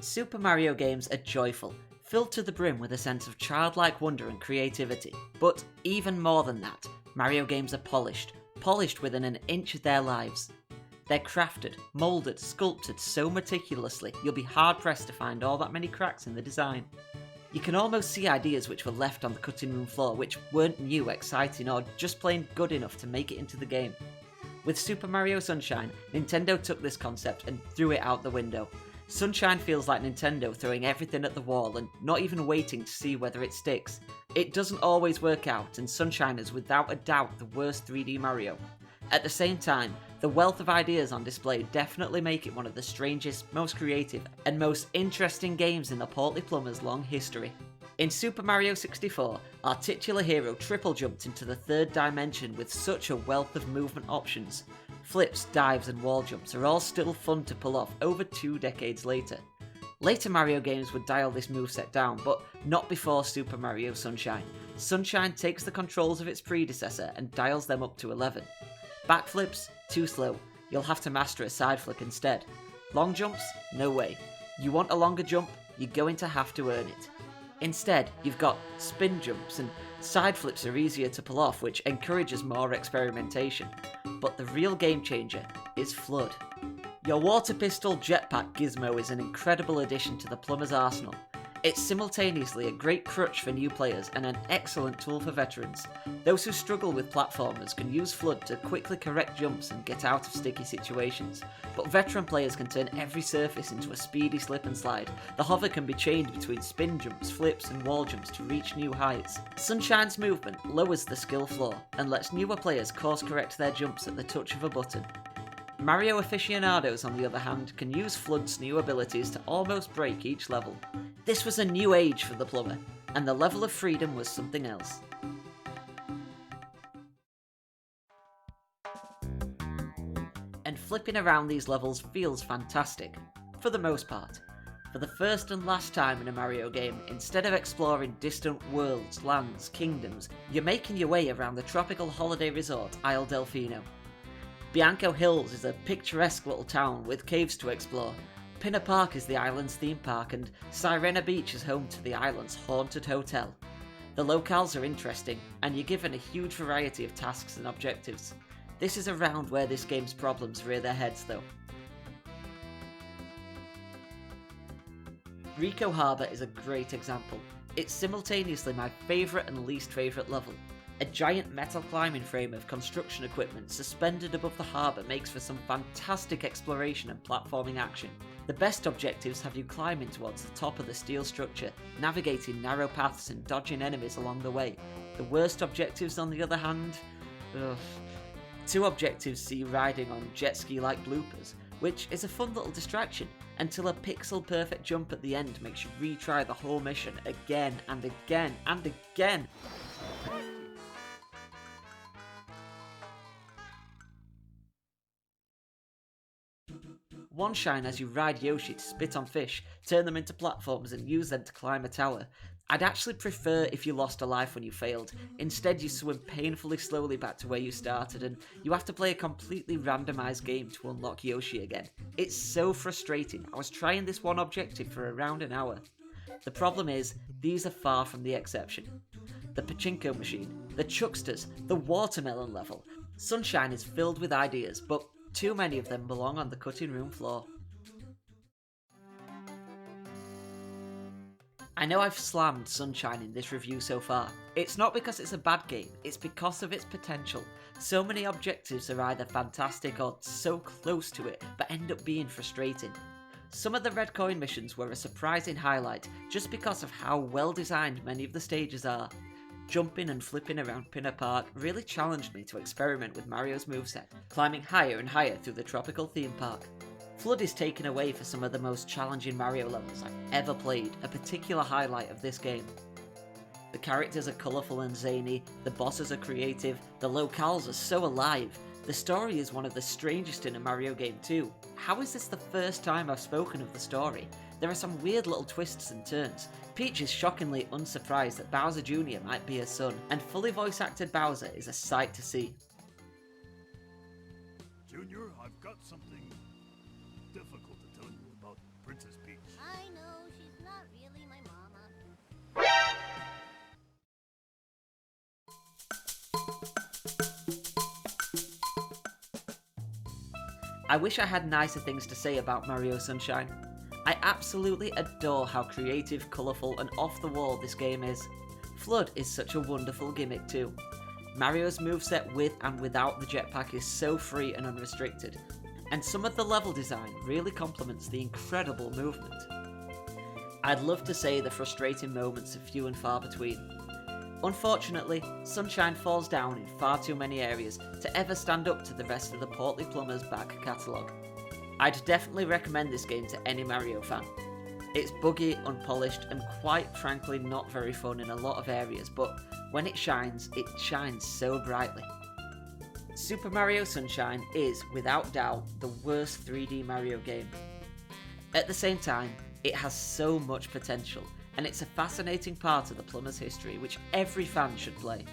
Super Mario games are joyful, filled to the brim with a sense of childlike wonder and creativity. But even more than that, Mario games are polished within an inch of their lives. They're crafted, moulded, sculpted so meticulously you'll be hard pressed to find all that many cracks in the design. You can almost see ideas which were left on the cutting room floor which weren't new, exciting, or just plain good enough to make it into the game. With Super Mario Sunshine, Nintendo took this concept and threw it out the window. Sunshine feels like Nintendo throwing everything at the wall and not even waiting to see whether it sticks. It doesn't always work out, and Sunshine is without a doubt the worst 3D Mario. At the same time, the wealth of ideas on display definitely make it one of the strangest, most creative, and most interesting games in the Portly Plumber's long history. In Super Mario 64, our titular hero triple jumped into the third dimension with such a wealth of movement options. Flips, dives, and wall jumps are all still fun to pull off over 2 decades later. Later Mario games would dial this moveset down, but not before Super Mario Sunshine. Sunshine takes the controls of its predecessor and dials them up to 11. Backflips? Too slow. You'll have to master a side flip instead. Long jumps? No way. You want a longer jump? You're going to have to earn it. Instead, you've got spin jumps, and side flips are easier to pull off, which encourages more experimentation. But the real game changer is Flood. Your water pistol jetpack gizmo is an incredible addition to the plumber's arsenal. It's simultaneously a great crutch for new players and an excellent tool for veterans. Those who struggle with platformers can use Flood to quickly correct jumps and get out of sticky situations, but veteran players can turn every surface into a speedy slip and slide. The hover can be chained between spin jumps, flips and wall jumps to reach new heights. Sunshine's movement lowers the skill floor and lets newer players course correct their jumps at the touch of a button. Mario aficionados, on the other hand, can use Flood's new abilities to almost break each level. This was a new age for the plumber, and the level of freedom was something else. And flipping around these levels feels fantastic, for the most part. For the first and last time in a Mario game, instead of exploring distant worlds, lands, kingdoms, you're making your way around the tropical holiday resort Isle Delfino. Bianco Hills is a picturesque little town with caves to explore. Pinner Park is the island's theme park, and Sirena Beach is home to the island's haunted hotel. The locales are interesting, and you're given a huge variety of tasks and objectives. This is around where this game's problems rear their heads though. Rico Harbour is a great example. It's simultaneously my favourite and least favourite level. A giant metal climbing frame of construction equipment suspended above the harbour makes for some fantastic exploration and platforming action. The best objectives have you climbing towards the top of the steel structure, navigating narrow paths and dodging enemies along the way. The worst objectives, on the other hand, 2 objectives see you riding on jet ski-like bloopers, which is a fun little distraction, until a pixel-perfect jump at the end makes you retry the whole mission again and again and again. One shine as you ride Yoshi to spit on fish, turn them into platforms and use them to climb a tower. I'd actually prefer if you lost a life when you failed. Instead you swim painfully slowly back to where you started and you have to play a completely randomised game to unlock Yoshi again. It's so frustrating. I was trying this one objective for around an hour. The problem is, these are far from the exception. The pachinko machine, the chucksters, the watermelon level. Sunshine is filled with ideas, but too many of them belong on the cutting room floor. I know I've slammed Sunshine in this review so far. It's not because it's a bad game, it's because of its potential. So many objectives are either fantastic or so close to it, but end up being frustrating. Some of the red coin missions were a surprising highlight, just because of how well designed many of the stages are. Jumping and flipping around Pinner Park really challenged me to experiment with Mario's moveset, climbing higher and higher through the tropical theme park. Flood is taken away for some of the most challenging Mario levels I've ever played, a particular highlight of this game. The characters are colourful and zany, the bosses are creative, the locales are so alive, the story is one of the strangest in a Mario game too. How is this the first time I've spoken of the story? There are some weird little twists and turns. Peach is shockingly unsurprised that Bowser Jr. might be her son, and fully voice acted Bowser is a sight to see. Junior, I've got something difficult to tell you about Princess Peach. I know she's not really my mama. I wish I had nicer things to say about Mario Sunshine. I absolutely adore how creative, colourful, and off the wall this game is. Flood is such a wonderful gimmick too. Mario's moveset with and without the jetpack is so free and unrestricted, and some of the level design really complements the incredible movement. I'd love to say the frustrating moments are few and far between. Unfortunately, Sunshine falls down in far too many areas to ever stand up to the rest of the Portly Plumber's back catalogue. I'd definitely recommend this game to any Mario fan. It's buggy, unpolished, and quite frankly not very fun in a lot of areas, but when it shines so brightly. Super Mario Sunshine is, without doubt, the worst 3D Mario game. At the same time, it has so much potential, and it's a fascinating part of the Plumber's history which every fan should play.